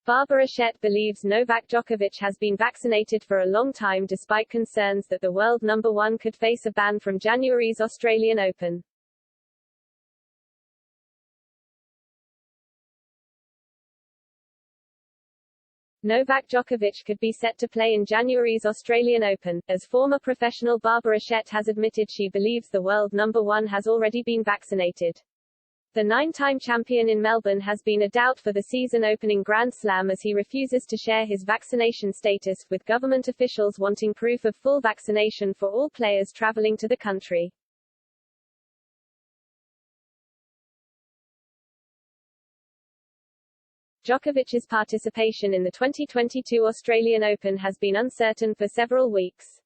Barbara Shett believes Novak Djokovic has been vaccinated for a long time despite concerns that the world number one could face a ban from January's Australian Open. Novak Djokovic could be set to play in January's Australian Open. As former professional Barbara Shett has admitted she believes the world number one has already been vaccinated. The nine-time champion in Melbourne has been a doubt for the season-opening Grand Slam as he refuses to share his vaccination status, with government officials wanting proof of full vaccination for all players travelling to the country. Djokovic's participation in the 2022 Australian Open has been uncertain for several weeks.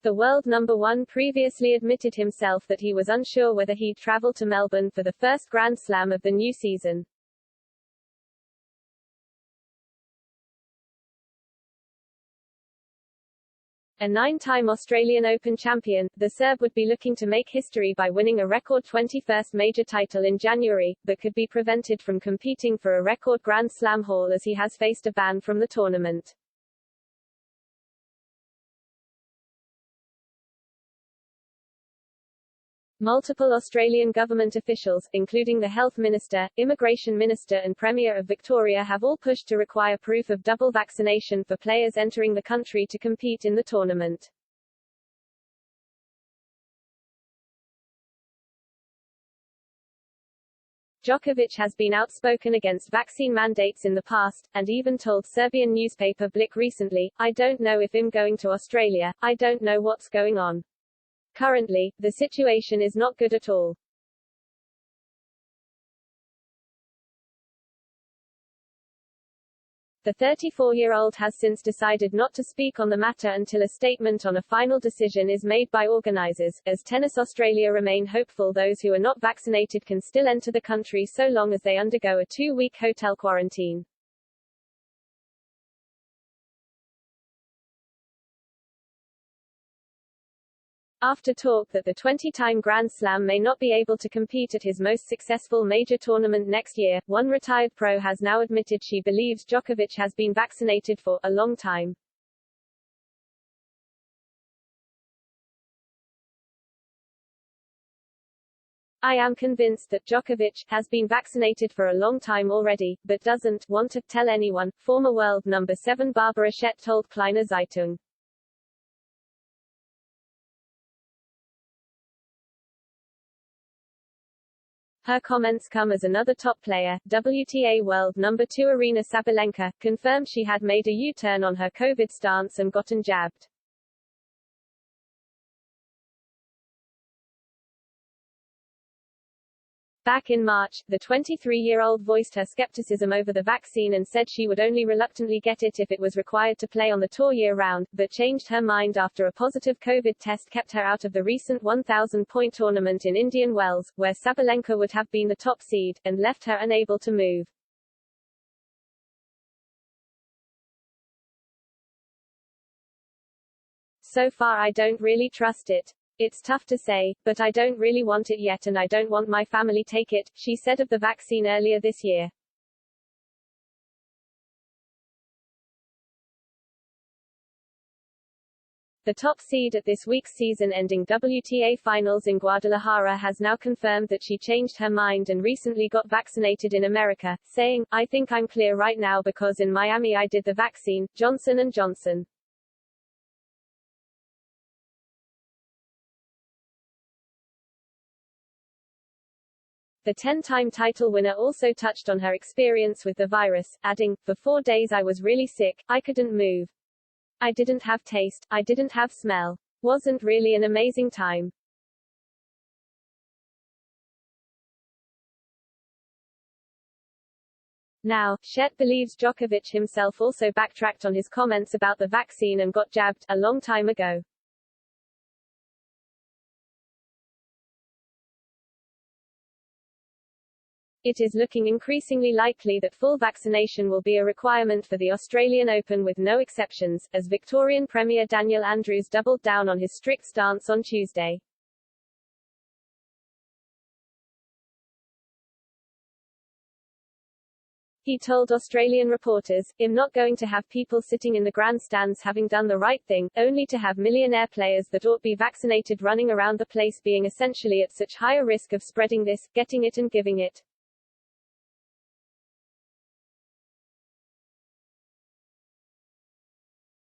The world number one previously admitted himself that he was unsure whether he'd travel to Melbourne for the first Grand Slam of the new season. A nine-time Australian Open champion, the Serb would be looking to make history by winning a record 21st major title in January, but could be prevented from competing for a record Grand Slam haul as he has faced a ban from the tournament. Multiple Australian government officials, including the Health Minister, Immigration Minister and Premier of Victoria, have all pushed to require proof of double vaccination for players entering the country to compete in the tournament. Djokovic has been outspoken against vaccine mandates in the past, and even told Serbian newspaper Blic recently, "I don't know if I'm going to Australia, I don't know what's going on. Currently, the situation is not good at all." The 34-year-old has since decided not to speak on the matter until a statement on a final decision is made by organisers. As Tennis Australia remain hopeful those who are not vaccinated can still enter the country so long as they undergo a 2-week hotel quarantine. After talk that the 20-time Grand Slam may not be able to compete at his most successful major tournament next year, one retired pro has now admitted she believes Djokovic has been vaccinated for a long time. "I am convinced that Djokovic has been vaccinated for a long time already, but doesn't want to tell anyone," former world number 7 Barbara Shett told Kleine Zeitung. Her comments come as another top player, WTA world number 2 Aryna Sabalenka, confirmed she had made a U-turn on her COVID stance and gotten jabbed. Back in March, the 23-year-old voiced her skepticism over the vaccine and said she would only reluctantly get it if it was required to play on the tour year-round, but changed her mind after a positive COVID test kept her out of the recent 1,000-point tournament in Indian Wells, where Sabalenka would have been the top seed, and left her unable to move. "So far I don't really trust it. It's tough to say, but I don't really want it yet and I don't want my family take it," she said of the vaccine earlier this year. The top seed at this week's season-ending WTA Finals in Guadalajara has now confirmed that she changed her mind and recently got vaccinated in America, saying, "I think I'm clear right now because in Miami I did the vaccine, Johnson & Johnson." The 10-time title winner also touched on her experience with the virus, adding, "For 4 days I was really sick, I couldn't move. I didn't have taste, I didn't have smell. Wasn't really an amazing time." Now, Shett believes Djokovic himself also backtracked on his comments about the vaccine and got jabbed a long time ago. It is looking increasingly likely that full vaccination will be a requirement for the Australian Open with no exceptions, as Victorian Premier Daniel Andrews doubled down on his strict stance on Tuesday. He told Australian reporters, "I'm not going to have people sitting in the grandstands having done the right thing, only to have millionaire players that ought be vaccinated running around the place being essentially at such higher risk of spreading this, getting it and giving it."